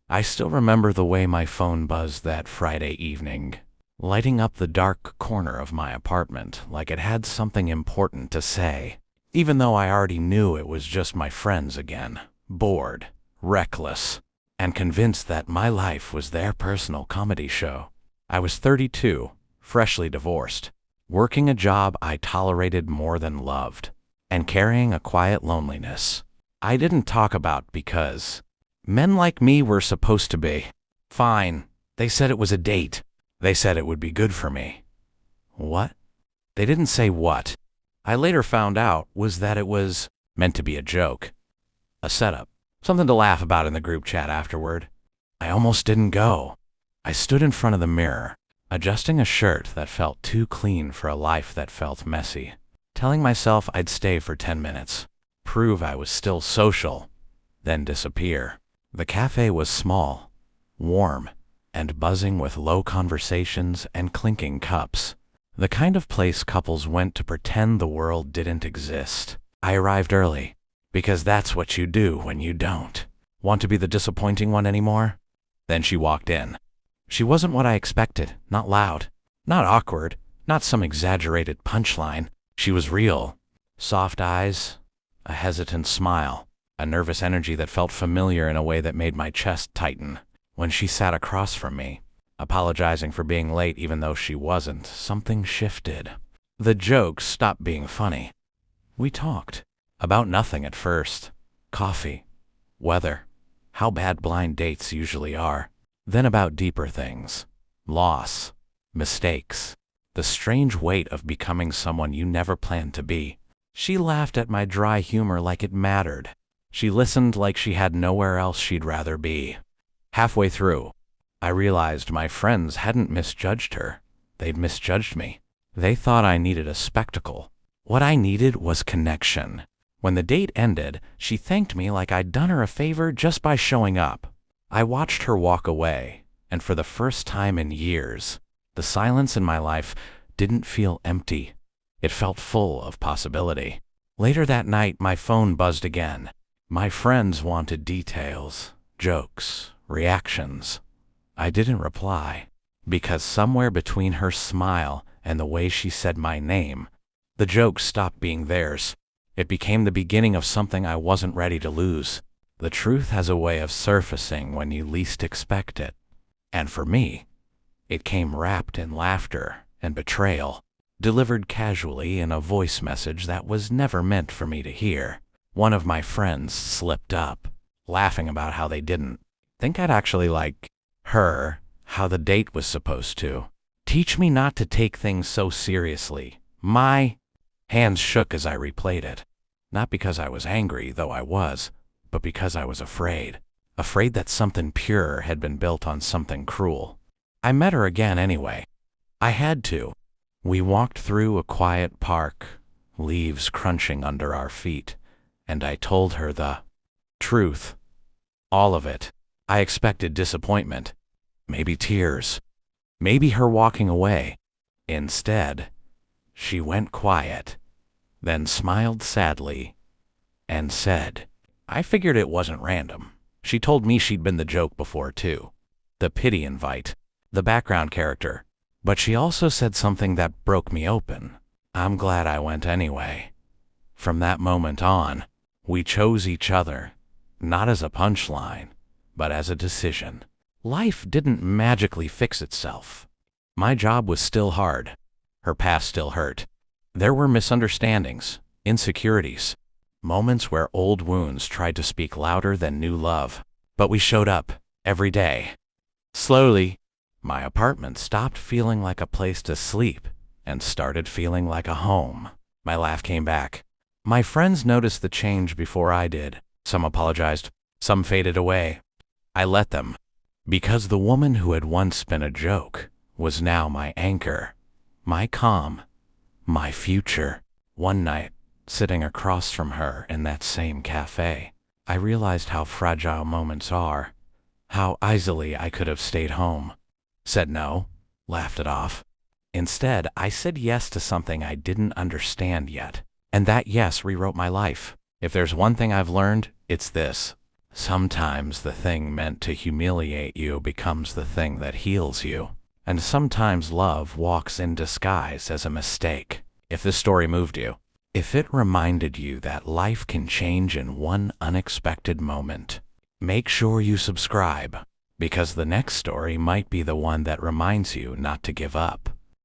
I still remember the way my phone buzzed that Friday evening, lighting up the dark corner of my apartment like it had something important to say, even though I already knew it was just my friends again, bored, reckless, and convinced that my life was their personal comedy show. I was 32, freshly divorced, working a job I tolerated more than loved, and carrying a quiet loneliness I didn't talk about because men like me were supposed to be. Fine, they said it was a date. They said it would be good for me. What? They didn't say what. I later found out was that it was meant to be a joke, a setup, something to laugh about in the group chat afterward. I almost didn't go. I stood in front of the mirror, adjusting a shirt that felt too clean for a life that felt messy, telling myself I'd stay for 10 minutes, prove I was still social, then disappear. The cafe was small, warm, and buzzing with low conversations and clinking cups. The kind of place couples went to pretend the world didn't exist. I arrived early, because that's what you do when you don't want to be the disappointing one anymore. Then she walked in. She wasn't what I expected, not loud, not awkward, not some exaggerated punchline. She was real. Soft eyes, a hesitant smile, a nervous energy that felt familiar in a way that made my chest tighten. When she sat across from me, apologizing for being late even though she wasn't, something shifted. The jokes stopped being funny. We talked. About nothing at first. Coffee, weather, how bad blind dates usually are. Then about deeper things. Loss, mistakes, the strange weight of becoming someone you never planned to be. She laughed at my dry humor like it mattered. She listened like she had nowhere else she'd rather be. Halfway through, I realized my friends hadn't misjudged her. They'd misjudged me. They thought I needed a spectacle. What I needed was connection. When the date ended, she thanked me like I'd done her a favor just by showing up. I watched her walk away, and for the first time in years, the silence in my life didn't feel empty. It felt full of possibility. Later that night, my phone buzzed again. My friends wanted details, jokes, reactions. I didn't reply, because somewhere between her smile and the way she said my name, the joke stopped being theirs. It became the beginning of something I wasn't ready to lose. The truth has a way of surfacing when you least expect it. And for me, it came wrapped in laughter and betrayal, delivered casually in a voice message that was never meant for me to hear. One of my friends slipped up, laughing about how they didn't think I'd actually like her, how the date was supposed to. Teach me not to take things so seriously. My hands shook as I replayed it. Not because I was angry, though I was, but because I was afraid. Afraid that something pure had been built on something cruel. I met her again anyway. I had to. We walked through a quiet park, leaves crunching under our feet, and I told her the truth. All of it. I expected disappointment, maybe tears, maybe her walking away. Instead, she went quiet, then smiled sadly, and said, I figured it wasn't random. She told me she'd been the joke before too, the pity invite, the background character. But she also said something that broke me open. I'm glad I went anyway. From that moment on, we chose each other, not as a punchline, but as a decision. Life didn't magically fix itself. My job was still hard. Her past still hurt. There were misunderstandings, insecurities, moments where old wounds tried to speak louder than new love. But we showed up, every day. Slowly, my apartment stopped feeling like a place to sleep and started feeling like a home. My laugh came back. My friends noticed the change before I did. Some apologized, some faded away. I let them, because the woman who had once been a joke was now my anchor, my calm, my future. One night, sitting across from her in that same cafe, I realized how fragile moments are, how easily I could have stayed home, said no, laughed it off. Instead, I said yes to something I didn't understand yet, and that yes rewrote my life. If there's one thing I've learned, it's this. Sometimes the thing meant to humiliate you becomes the thing that heals you. And sometimes love walks in disguise as a mistake. If this story moved you, if it reminded you that life can change in one unexpected moment, make sure you subscribe, because the next story might be the one that reminds you not to give up.